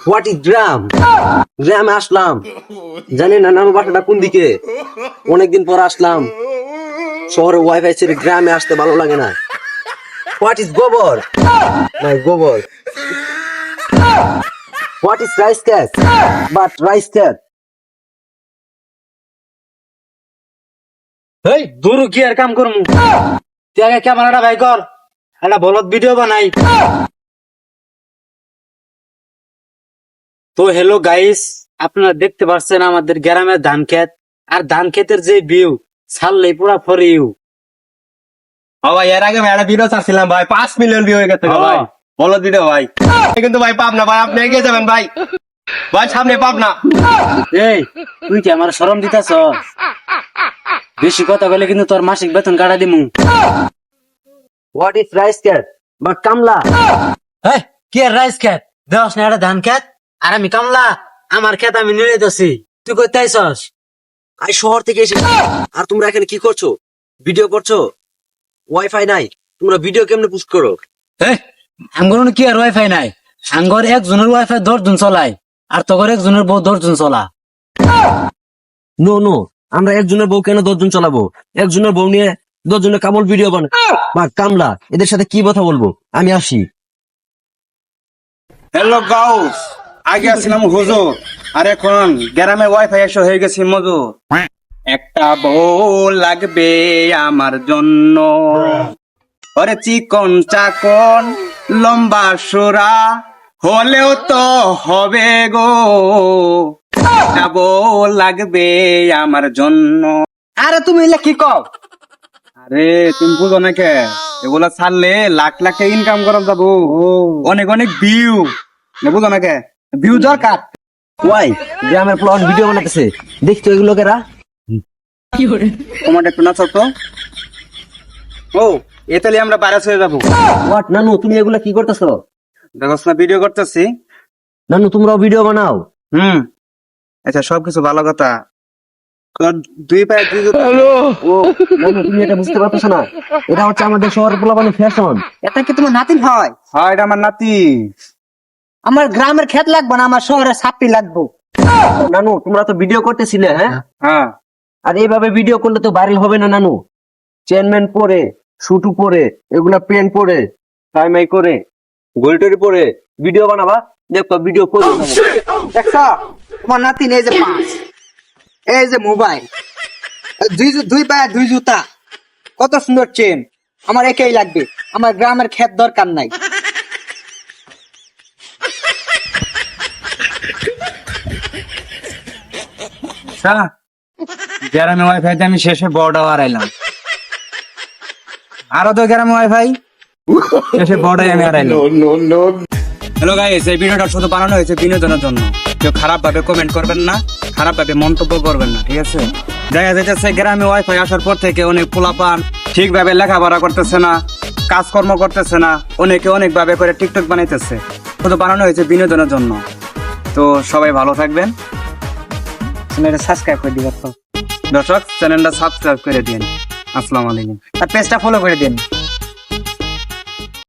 What is গ্রাম? গ্রামে আসলাম, জানি না নানু বাসাটা কোন দিকে। অনেকদিন পর আসলাম শহরে, ওয়াইফাই ছেড়ে গ্রামে আসতে ভালো লাগে না। হোয়াট ইজ গোবর? নাই গোবর। What is rice cat? But rice cat. এই দূর কি আর কাম করমু, তুই আগে ক্যামেরাটা ভাই কর, একটা বলদ ভিডিও বানাই। তো হ্যালো গাইস, আপনারা দেখতে পাচ্ছেন আমাদের গ্রামের ধান ক্ষেত, আর ধান ক্ষেতের যে ভিউ ছাড়লেই পুরা ফর ইউ। ভাই এর আগে একটা ভিডিও ছাড়ছিলাম ভাই, 5 মিলিয়ন ভিউ হয়ে গেছে ভাই। বলো ভিডিও ভাই, কিন্তু ভাই পাব না ভাই, আপনি এগিয়ে যাবেন ভাই, ভাই সামনে পাব না। এই তুই কি আমার শরম দিতেছ? বেশি কথা বলে কিন্তু তোর মাসিক বেতন কাটা দিমু। What is rice cat? But কামলা। এই কি আর রাইস ক্ষেত দেওয়াস না, একটা ধান ক্ষেত, আর আমি কামলা। আমার ক্ষেত আমি নিয়ে যাচ্ছি, তুই করতে আইসস? আমি শহর থেকে এসেছি, আর তোমরা এখানে কি করছো? ভিডিও করছো? ওয়াইফাই নাই, তোমরা ভিডিও কেমনে পোস্ট করো? আঙ্গর কি আর ওয়াইফাই নাই? আঙ্গর একজনের ওয়াইফাই 10 জন চলায়, আর তোর একজনের বউ 10 জন চলা। নো নো, আমরা একজনের বউ কেন 10 জন চালাবো? একজনের বউ নিয়ে 10 জনের কামল ভিডিও বানায় বা কামলা, এদের সাথে কি কথা বলবো? আমি আসি। হ্যালো গাউস, আগে আসছিলাম হুজুর, আর এখন গ্রামে ওয়াইফাই এসে হয়ে গেছি মজুর। একটা বউ লাগবে আমার জন্য, ওরে চিকন চাকন লম্বা সুরা হলেও তো হবে গো, একটা বউ লাগবে আমার জন্য। আরে তুমি এলা কি কও? আরে তুমি বুঝো না কে, এগুলা ছাড়লে লাখ লাখ ইনকাম করা যাবো, অনেক অনেক ভিউ, বুঝো না কে, ভিউ দরকার। ওয়াই গ্রামের প্লট ভিডিও বানাতেছে, দেখছো এগুলো কেরা? তোমার একটু না ছোট ও, এ তাহলে আমরা বাইরে হয়ে যাবো। হোয়াট নানু, তুমি এগুলা কি করতেছো? দেখোস না ভিডিও করতেছি। নানু তোমরাও ভিডিও বানাও? হুম, আচ্ছা সবকিছু ভালো কথা, তোর দুই পায়ে দুই জুতা। ও নানু, তুমি এটা বুঝতে পারতেছো না? এটা হচ্ছে আমাদের শহরের পোলাপানের ফ্যাশন। এটা কি তোমার নাতিন হয়? হয় এটা আমার নাতি। আমার গ্রামের ক্ষেত লাগবে না, আমার শহরের ছাপি লাগবো। নানু তোমরা তো ভিডিও করতেছিলে, হ্যাঁ? হ্যাঁ, আর এইভাবে ভিডিও করলে তো ভাইরাল হবে না নানু। চেনম্যান পরে, শুটু পরে, এগুলা পেন পরে, টাইমাই করে, গোলটরি পরে ভিডিও বানাবা, দেখো ভিডিও করে। দেখছো তোমার নাতিন এই যে পাঁচ, এই যে মোবাইল, দুই পায়ে দুই জুতা, কত সুন্দর চেন। আমার একেই লাগবে, আমার গ্রামের ক্ষেত দরকার নাই। গ্রামে ওয়াইফাই আমি শেষে বড় হারাইলাম, আরো তো গ্রামে ওয়াইফাই শেষে বড়াই আমি হারাইলাম। হ্যালো গাইস, এই ভিডিওটা শুধু বানানো হয়েছে বিনোদনের জন্য, কেউ খারাপ ভাবে কমেন্ট করবেন না, খারাপ ভাবে মন্তব্য করবেন না, ঠিক আছে? দেখা যাইতেছে গ্রামে ওয়াইফাই আসার পর থেকে অনেক পোলাপান ঠিকভাবে লেখাপড়া করতেছে না, কাজকর্ম করতেছে না, অনেকে অনেক ভাবে করে টিকটক বানাইতেছে। শুধু বানানো হয়েছে বিনোদনের জন্য। তো সবাই ভালো থাকবেন, চ্যানেলটা সাবস্ক্রাইব করে দিবা তো, দর্শক চ্যানেলটা সাবস্ক্রাইব করে দিন। আসসালামু আলাইকুম। আর পেজটা ফলো করে দিন।